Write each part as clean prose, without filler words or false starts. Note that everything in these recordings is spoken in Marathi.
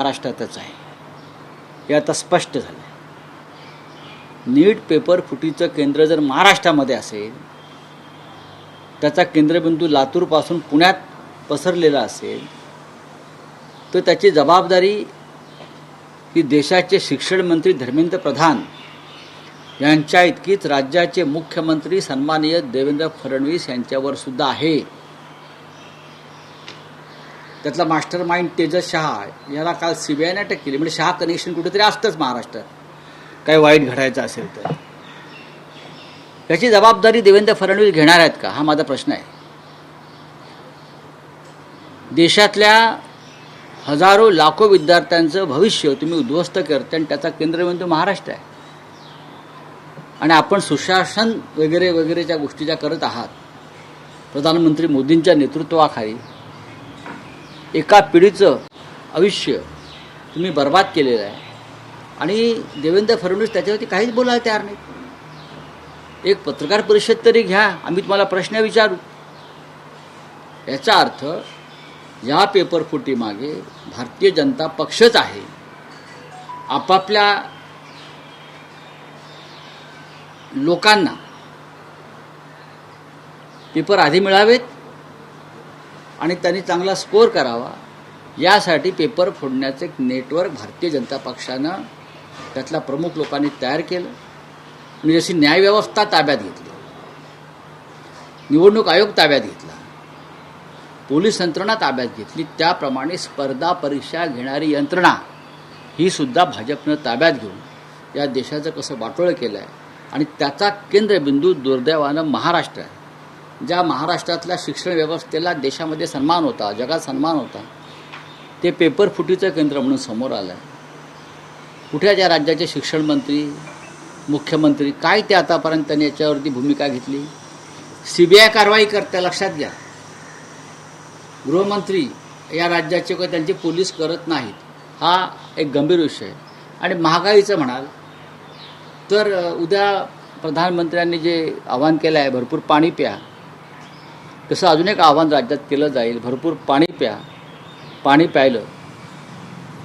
महाराष्ट्रातच आहे हे आता स्पष्ट झालं. नीट पेपर फुटीचं केंद्र जर महाराष्ट्रामध्ये असेल, त्याचा केंद्रबिंदू लातूरपासून पुण्यात पसरलेला असेल, तर त्याची जबाबदारी ही देशाचे शिक्षण मंत्री धर्मेंद्र प्रधान यांच्या इतकीच राज्याचे मुख्यमंत्री सन्माननीय देवेंद्र फडणवीस यांच्यावर सुद्धा आहे. त्यातला मास्टर माइंड तेजस शहा याला काल सीबीआयने अटक केली. म्हणजे शहा कनेक्शन कुठेतरी असतंच महाराष्ट्रात, काही वाईट घडायचं असेल तर. याची जबाबदारी देवेंद्र फडणवीस घेणार आहेत का, हा माझा प्रश्न आहे. देशातल्या हजारो लाखो विद्यार्थ्यांचं भविष्य तुम्ही उद्ध्वस्त करता आणि त्याचा केंद्रबिंदू महाराष्ट्र आहे. आणि आपण सुशासन वगैरे वगैरेच्या गोष्टी ज्या करत आहात, प्रधानमंत्री मोदींच्या नेतृत्वाखाली एका पिढीचं आयुष्य तुम्ही बर्बाद केलेलं आहे. आणि देवेंद्र फडणवीस त्याच्यावरती काहीच बोलायला तयार नाही. एक पत्रकार परिषद तरी घ्या, आम्ही तुम्हाला प्रश्न विचारू. याचा अर्थ या पेपरफुटीमागे भारतीय जनता पक्षच आहे. आपापल्या लोकांना पेपर आधी मिळावेत आणि त्यांनी चांगला स्कोअर करावा, यासाठी पेपर फोडण्याचं एक नेटवर्क भारतीय जनता पक्षानं त्यातल्या प्रमुख लोकांनी तयार केलं. म्हणजे जशी न्यायव्यवस्था ताब्यात घेतली, निवडणूक आयोग ताब्यात घेतला, पोलीस यंत्रणा ताब्यात घेतली, त्याप्रमाणे स्पर्धा परीक्षा घेणारी यंत्रणा ही सुद्धा भाजपनं ताब्यात घेऊन या देशाचं कसं वाटोळं केलं आहे. आणि त्याचा केंद्रबिंदू दुर्दैवानं महाराष्ट्र आहे. ज्या महाराष्ट्रातल्या शिक्षण व्यवस्थेला देशामध्ये सन्मान होता, जगात सन्मान होता, ते पेपर फुटीचं केंद्र म्हणून समोर आलं आहे. कुठे त्या राज्याचे शिक्षण मंत्री, मुख्यमंत्री काय ते आतापर्यंत त्यांनी याच्यावरती भूमिका घेतली? सीबीआय कारवाई करते, लक्षात घ्या. गृहमंत्री या राज्याचे काही त्यांचे पोलीस करत नाहीत, हा एक गंभीर विषय आहे. आणि महागाईचं म्हणाल तर उद्या प्रधानमंत्र्यांनी जे आवाहन केलं आहे, भरपूर पाणी प्या, तसं अजून एक आव्हान राज्यात केलं जाईल, भरपूर पाणी प्या. पाणी प्यायलं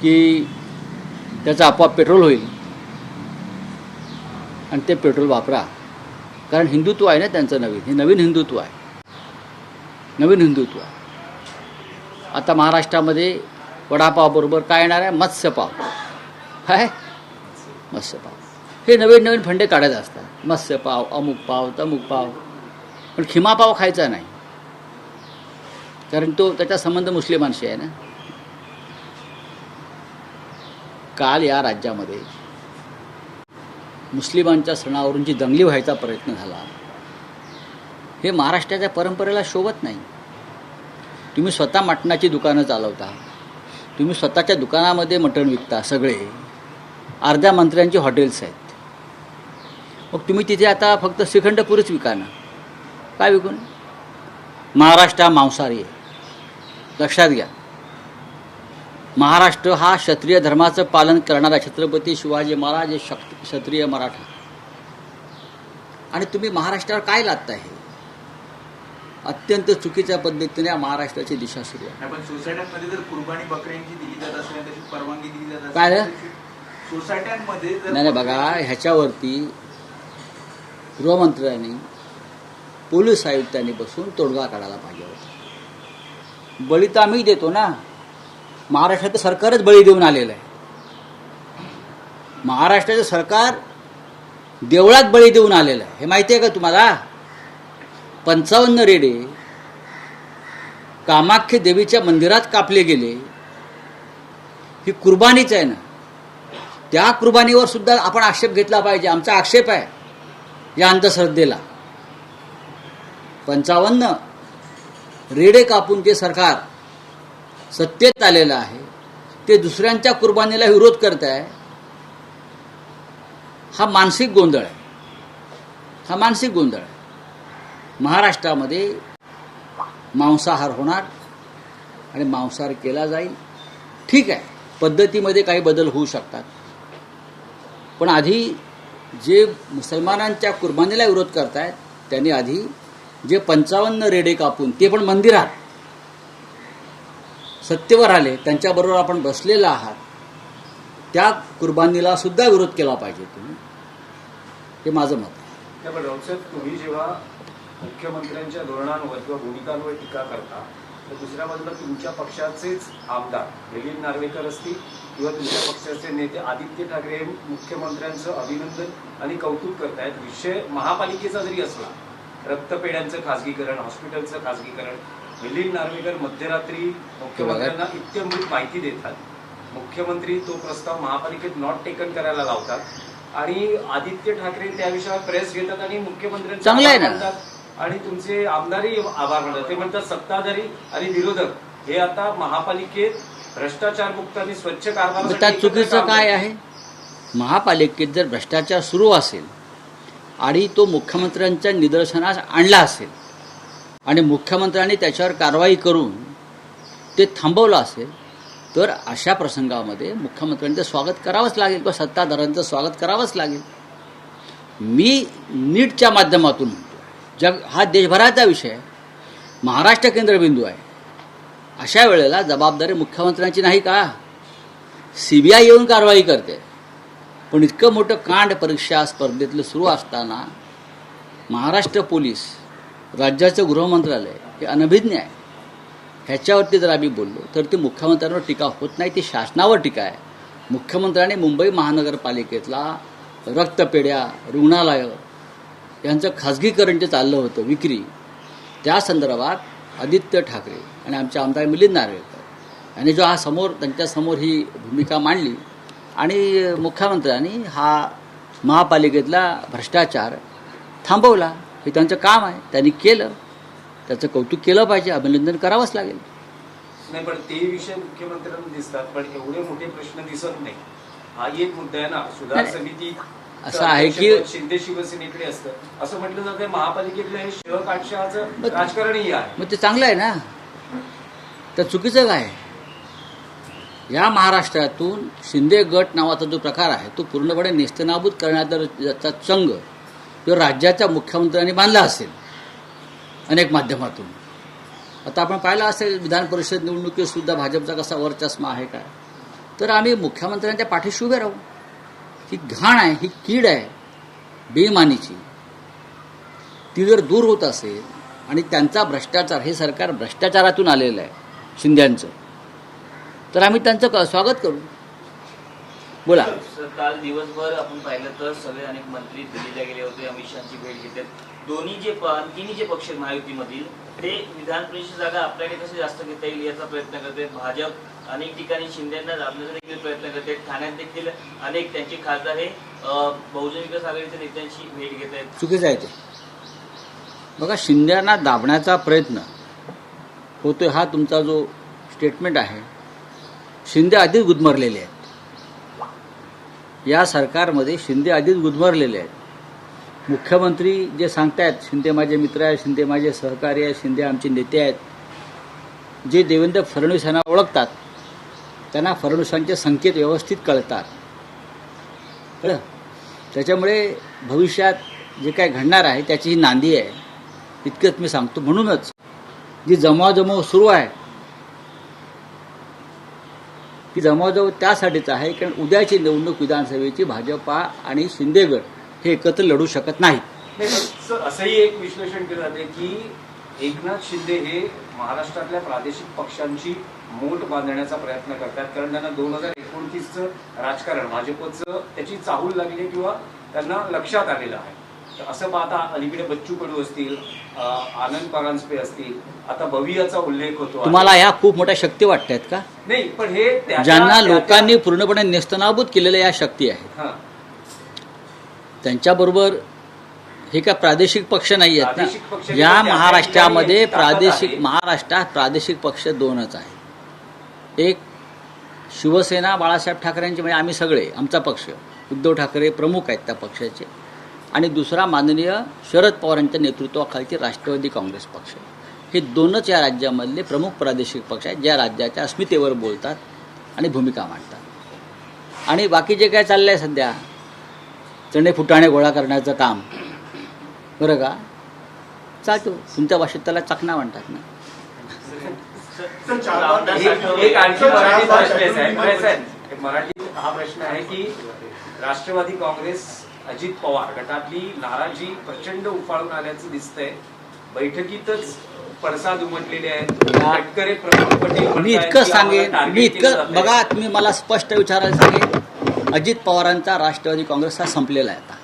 की त्याचं आपोआप पेट्रोल होईल आणि ते पेट्रोल वापरा. कारण हिंदुत्व आहे ना त्यांचं नवीन, हे नवीन हिंदुत्व आहे, नवीन हिंदुत्व आहे. आता महाराष्ट्रामध्ये वडापावबरोबर काय येणार आहे? मत्स्यपाव. काय मत्स्यपाव, हे नवीन नवीन फंडे काढत असतात. मत्स्यपाव, अमुक पाव, तमुक पाव. पण खिमापाव खायचा नाही, कारण तो त्याचा संबंध मुस्लिमांशी आहे ना. काल या राज्यामध्ये मुस्लिमांच्या सणावरून जी दंगली व्हायचा प्रयत्न झाला, हे महाराष्ट्राच्या परंपरेला शोभत नाही. तुम्ही स्वतः मटणाची दुकानं चालवता, तुम्ही स्वतःच्या दुकानामध्ये मटण विकता, सगळे अर्ध्या मंत्र्यांची हॉटेल्स आहेत. मग तुम्ही तिथे आता फक्त श्रीखंड पुरीच विका ना, काय विकून? महाराष्ट्र हा मांसाहारी आहे, लक्षात घ्या. महाराष्ट्र हा क्षत्रिय धर्माचं पालन करणारा छत्रपती शिवाजी महाराज हे क्षत्रिय मराठा. आणि तुम्ही महाराष्ट्रावर काय लादताय? हे अत्यंत चुकीच्या पद्धतीने महाराष्ट्राची दिशा सुरू आहे. पण सोसायट्यांमध्ये जर कुर्बानी बकऱ्यांची दिली जात असल्या त्याची परवानगी दिली जात असेल, काय सोसायट्यांमध्ये नाही बघा, ह्याच्यावरती गृहमंत्र्यांनी, पोलीस आयुक्तांनी बसून तोडगा काढायला पाहिजे होता. बळी तर आम्ही देतो ना, महाराष्ट्राचं सरकारच बळी देऊन आलेलं आहे. महाराष्ट्राचं सरकार देवळात बळी देऊन आलेलं आहे, हे माहिती आहे का तुम्हाला? 55 रेडे कामाख्य देवीच्या मंदिरात कापले गेले, ही कुर्बानीच आहे ना. त्या कुर्बानीवर सुद्धा आपण आक्षेप घेतला पाहिजे. आमचा आक्षेप आहे या अंधश्रद्धेला. 55 रेडे कापून जे सरकार सत्तेत आलेलं आहे, ते दुसऱ्यांच्या कुर्बानीला विरोध करत आहे. हा मानसिक गोंधळ आहे, हा मानसिक गोंधळ आहे. महाराष्ट्रामध्ये मांसाहार होणार आणि मांसाहार केला जाईल. ठीक आहे, पद्धतीमध्ये काही बदल होऊ शकतात, पण आधी जे मुसलमानांच्या कुर्बानीला विरोध करतायत त्यांनी आधी जे 55 रेडे कापून, ते पण मंदिरात, सत्तेवर आले, त्यांच्याबरोबर आपण बसलेला आहात, त्या कुर्बानीला सुद्धा विरोध केला पाहिजे तुम्ही, हे माझं मत आहे. नाही, पण राऊत साहेब, तुम्ही जेव्हा मुख्यमंत्र्यांच्या धोरणांवर किंवा भूमिकांवर टीका करता, तर दुसऱ्या बाजूला तुमच्या पक्षाचेच आमदार मिलिंद नार्वेकर असतील किंवा तुमच्या पक्षाचे नेते आदित्य ठाकरे हे मुख्यमंत्र्यांचं अभिनंदन आणि कौतुक करतायत. विषय महापालिकेचा जरी असला, रक्तपेढ्यांचं खासगीकरण, हॉस्पिटलचं खासगीकरण, मिलिंद नार्वेकर मध्यरात्री मुख्यमंत्र्यांना इत्यंभूत माहिती देतात. मुख्यमंत्री तो प्रस्ताव महापालिकेत नॉट टेकन करायला लावतात आणि आदित्य ठाकरे त्या विषयावर प्रेस घेतात आणि मुख्यमंत्र्यांचे चांगलं आहे आभार ना. मानतात आणि तुमचे आमदारही आभार मानतात. ते म्हणतात सत्ताधारी आणि विरोधक हे आता महापालिकेत भ्रष्टाचार मुक्त आणि स्वच्छ मग कारभारासाठी त्यात एकत्र चुकीचं काम काय करतात. आहे? महापालिकेत जर भ्रष्टाचार सुरू असेल आणि तो मुख्यमंत्र्यांच्या निदर्शनास आणला असेल आणि मुख्यमंत्र्यांनी त्याच्यावर कारवाई करून ते थांबवलं असेल, तर अशा प्रसंगामध्ये मुख्यमंत्र्यांचं स्वागत करावंच लागेल किंवा सत्ताधाऱ्यांचं स्वागत करावंच लागेल. मी नीटच्या माध्यमातून म्हणतो, जग हा देशभराचा विषय आहे, महाराष्ट्र केंद्रबिंदू आहे. अशा वेळेला जबाबदारी मुख्यमंत्र्यांची नाही का? CBI येऊन कारवाई करते. पण इतकं मोठं कांड परीक्षा स्पर्धेतलं सुरू असताना महाराष्ट्र पोलीस, राज्याचं गृहमंत्रालय हे अनभिज्ञ आहे. ह्याच्यावरती जर आम्ही बोललो तर ती मुख्यमंत्र्यांवर टीका होत नाही, ती शासनावर टीका आहे. मुख्यमंत्र्यांनी मुंबई महानगरपालिकेतला रक्तपेढ्या, रुग्णालयं यांचं खाजगीकरण जे चाललं होतं, विक्री, त्या संदर्भात आदित्य ठाकरे आणि आमचे आमदार मिलिंद नार्वेकर यांनी जो हा त्यांच्यासमोर ही भूमिका मांडली आणि मुख्यमंत्र्यांनी हा महापालिकेतला भ्रष्टाचार थांबवला, हे त्यांचं काम आहे, त्यांनी केलं, त्याचं कौतुक केलं पाहिजे, अभिनंदन करावंच लागेल. नाही, पण ते विषय मुख्यमंत्र्यांना दिसतात, पण एवढे मोठे प्रश्न दिसत नाही. हा एक मुद्दा आहे ना. सुधार समिती असं आहे की शिंदे शिवसेनेकडे असतं असं म्हटलं जातं. महापालिकेतलं हे शह काटशहाचं राजकारणही आहे. मग ते चांगलं आहे ना, तर चुकीचं काय? या महाराष्ट्रातून शिंदे गट नावाचा जो प्रकार आहे तो पूर्णपणे नेस्तनाबूत करण्याचा चंग जो राज्याच्या मुख्यमंत्र्यांनी बांधला असेल अनेक माध्यमातून. आता आपण पाहिलं असेल विधान परिषद निवडणुकीत सुद्धा भाजपचा कसा वरचष्मा आहे काय. तर आम्ही मुख्यमंत्र्यांच्या पाठीशी उभे राहू. ही घाण आहे, ही कीड आहे बेईमानीची, ती जर दूर होत असेल आणि त्यांचा भ्रष्टाचार, हे सरकार भ्रष्टाचारातून आलेलं आहे शिंद्यांचं, तर आम्ही त्यांचं स्वागत करू. बोला. काल दिवसभर आपण पाहिलं तर सगळे अनेक मंत्री दिल्लीला गेले होते, अमित शहाची भेट घेतात. तिन्ही जे पक्ष महायुतीमधील ते विधान परिषद जागा आपल्याकडे कसे जास्त घेता येईल याचा प्रयत्न करतात. भाजप अनेक ठिकाणी शिंदेना दाबण्याचा देखील प्रयत्न करतात. ठाण्यात देखील अनेक त्यांचे खासदार हे बहुजन विकास आघाडीच्या नेत्यांशी भेट घेत आहेत. चुकीचं आहे ते. बघा, शिंद्यांना दाबण्याचा प्रयत्न होतोय हा तुमचा जो स्टेटमेंट आहे, शिंदे आधीच गुदमरलेले आहेत. या सरकारमध्ये शिंदे आधीच गुदमरलेले आहेत. मुख्यमंत्री जे सांगतायत शिंदे माझे मित्र आहेत, शिंदे माझे सहकारी आहेत, शिंदे आमचे नेते आहेत, जे देवेंद्र फडणवीस यांना ओळखतात त्यांना फडणवीसांचे संकेत व्यवस्थित कळतात. कळलं? त्याच्यामुळे भविष्यात जे काय घडणार आहे त्याची ही नांदी आहे, इतकंच मी सांगतो. म्हणूनच जी जमवाजमव सुरू आहे ती जमवाजमव त्यासाठीच आहे कारण उद्याची निवडणूक विधानसभेची भाजपा आणि शिंदे गट हे एकत्र लढू शकत नाहीत. असंही एक विश्लेषण केलं जाते की एकनाथ शिंदे हे महाराष्ट्रातल्या प्रादेशिक पक्षांची मोठ बांधण्याचा प्रयत्न करतात, कारण त्यांना 2029चं राजकारण भाजपचं त्याची चाहूल लागली किंवा त्यांना लक्षात आलेलं आहे. तर असं पाहता अलीकडे बच्चू कडू असतील, आनंद परांजपे असतील, आता भवियाचा उल्लेख होतो. तुम्हाला या खूप मोठ्या शक्ती वाटतात का? नाही, पण हे ज्यांना लोकांनी पूर्णपणे नेस्तनाबूत केलेल्या या शक्ती आहेत, त्यांच्याबरोबर हे काय प्रादेशिक पक्ष नाही आहेत ना. या महाराष्ट्रामध्ये महाराष्ट्रात प्रादेशिक पक्ष दोनच आहेत. एक शिवसेना बाळासाहेब ठाकरेंचे, म्हणजे आम्ही सगळे, आमचा पक्ष, उद्धव ठाकरे प्रमुख आहेत त्या पक्षाचे, आणि दुसरा माननीय शरद पवारांच्या नेतृत्वाखालची राष्ट्रवादी काँग्रेस पक्ष. हे दोनच या राज्यामधले प्रमुख प्रादेशिक पक्ष आहेत ज्या राज्याच्या अस्मितेवर बोलतात आणि भूमिका मांडतात. आणि बाकी जे काय चाललं आहे सध्या चणे फुटाणे गोळा करण्याचं काम, बरं का, चालतो. तुमच्या भाषेत त्याला चकना म्हणतात ना. एक आणखी मराठी हा प्रश्न आहे की राष्ट्रवादी काँग्रेस अजित पवार गटातली नाराजी प्रचंड उफाळून आल्याचं दिसतंय. बैठकीतच पडसाद उमटलेले आहेत. तटकरे प्रफुल्ल पटेल मी म्हणतायत इतकं की सांगेन, आम्हाला मी टार्गेट केलं इतकं जातंय. बघा, तुम्ही मला स्पष्ट विचारायला सांगेन, अजित पवारांचा राष्ट्रवादी काँग्रेस हा संपलेला आहे आता.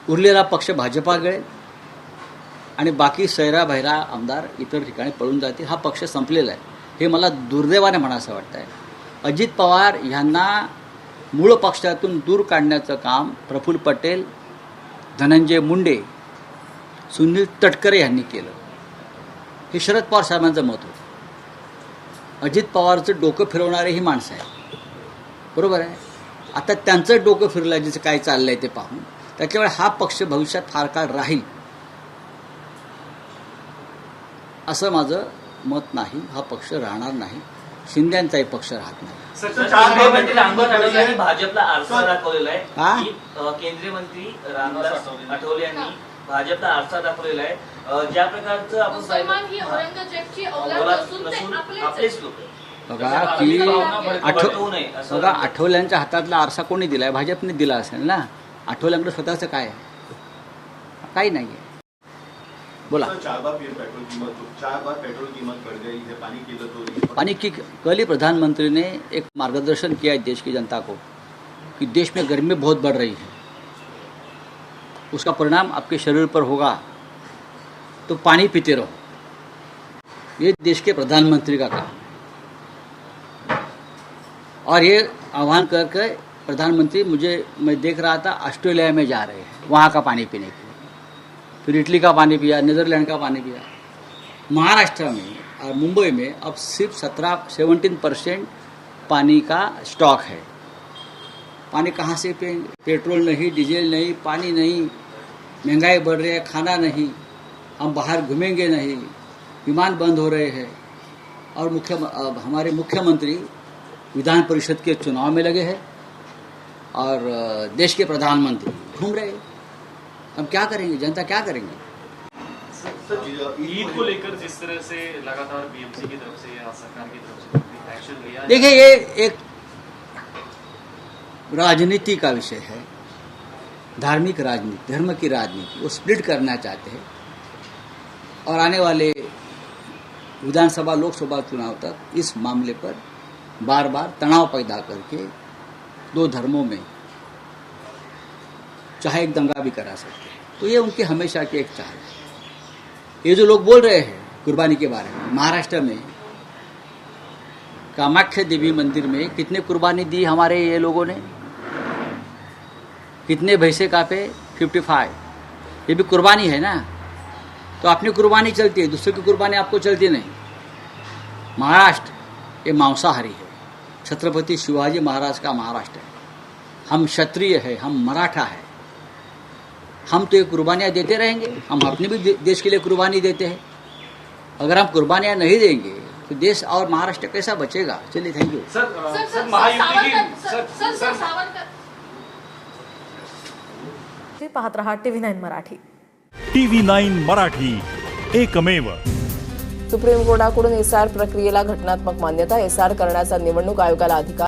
उरलेला पक्ष भाजपा गळेल आणि बाकी सैरा भैरा आमदार इतर ठिकाणी पळून जातील. हा पक्ष संपलेला आहे, हे मला दुर्दैवाने म्हणावं वाटतं आहे. अजित पवार यांना मूळ पक्षातून दूर काढण्याचं काम प्रफुल्ल पटेल, धनंजय मुंडे, सुनील तटकरे यांनी केलं. हे शरद पवार साहेबांचं मत होतं. अजित पवारचं डोकं फिरवणारे ही माणसं आहेत, बरोबर आहे. आता त्यांचं डोकं फिरलं जिचं काय चाललंय ते पाहून, त्याच्यामुळे हा पक्ष भविष्यात फार काळ राहील असं माझं मत नाही. हा पक्ष राहणार नाही, शिंद्यांचाही पक्ष राहत नाही. केंद्रीय मंत्री रामदास आठवले यांनी भाजपला आरसा दाखवलेला हा? आहे की केंद्रीय मंत्री रामदास आठवले यांनी भाजपला आरसा दाखवलेला आहे. ज्या प्रकारचं आपण मुसलमान ही औरंगजेबची औलाद औलाद नसून ते नसून आपलेच आपलेच लोक बघा की भडकवू नये असं बघा, आठवल्यांच्या हातातला आरसा कोणी दिलाय? भाजपने दिला असेल ना. आठवल्यांकडे स्वतःचं काय आहे? काही नाही आहे. बोला. सर, 4 बार पेट्रोल कीमत बढ़ गई है, पानी की किल्लत हो रही है. पानी की कल ही प्रधानमंत्री ने एक मार्गदर्शन किया है देश की जनता को कि देश में गर्मी बहुत बढ़ रही है, उसका परिणाम आपके शरीर पर होगा, तो पानी पीते रहो. ये देश के प्रधानमंत्री का काम है. और ये आह्वान करके प्रधानमंत्री मैं देख रहा था ऑस्ट्रेलिया में जा रहे हैं वहाँ का पानी पीने के लिए, फिर इटली का पानी पिया, नीदरलैंड का पानी पिया. महाराष्ट्र में और मुंबई में अब सिर्फ 17% पानी का स्टॉक है. पानी कहाँ से पिएंगे? पेट्रोल नहीं, डीजल नहीं, पानी नहीं, महंगाई बढ़ रही है, खाना नहीं, हम बाहर घूमेंगे नहीं, विमान बंद हो रहे हैं. और हमारे मुख्यमंत्री विधान परिषद के चुनाव में लगे हैं और देश के प्रधानमंत्री घूम रहे हैं. हम क्या करेंगे? जनता क्या करेंगे? ईद को लेकर जिस तरह से लगातार बीएमसी की तरफ से या सरकार की तरफ से एक्शन लिया, देखिए, ये एक राजनीति का विषय है, धार्मिक राजनीति, धर्म की राजनीति. वो स्प्लिट करना चाहते हैं और आने वाले विधानसभा लोकसभा चुनाव तक इस मामले पर बार बार तनाव पैदा करके दो धर्मों में चाहे एक दंगा भी करा सकते हैं. तो ये उनकी हमेशा की एक चाल है. ये जो लोग बोल रहे हैं कुर्बानी के बारे में, महाराष्ट्र में कामाख्या देवी मंदिर में कितने कुर्बानी दी हमारे ये लोगों ने, कितने भैंसे कापे? 55. ये भी कुर्बानी है ना. तो अपनी कुर्बानी चलती है, दूसरे की कुर्बानी आपको चलती नहीं. महाराष्ट्र ये मांसाहारी है, छत्रपति शिवाजी महाराज का महाराष्ट्र है. हम क्षत्रिय है, हम मराठा है, हम तो ये कुर्बानियाँ देते रहेंगे. हम अपने भी देश के लिए कुर्बानी देते हैं. अगर हम कुर्बानियाँ नहीं देंगे तो देश और महाराष्ट्र कैसा बचेगा? चलिए, थैंक यू. सर महायुति की सावरकर पाहत रहा TV9 मराठी. TV9 मराठी, एकमेव. सुप्रीम कोर्टाकडून एसआर प्रक्रियेला घटनात्मक मान्यता. एसआर करण्याचा निवडणूक आयोगाला अधिकार.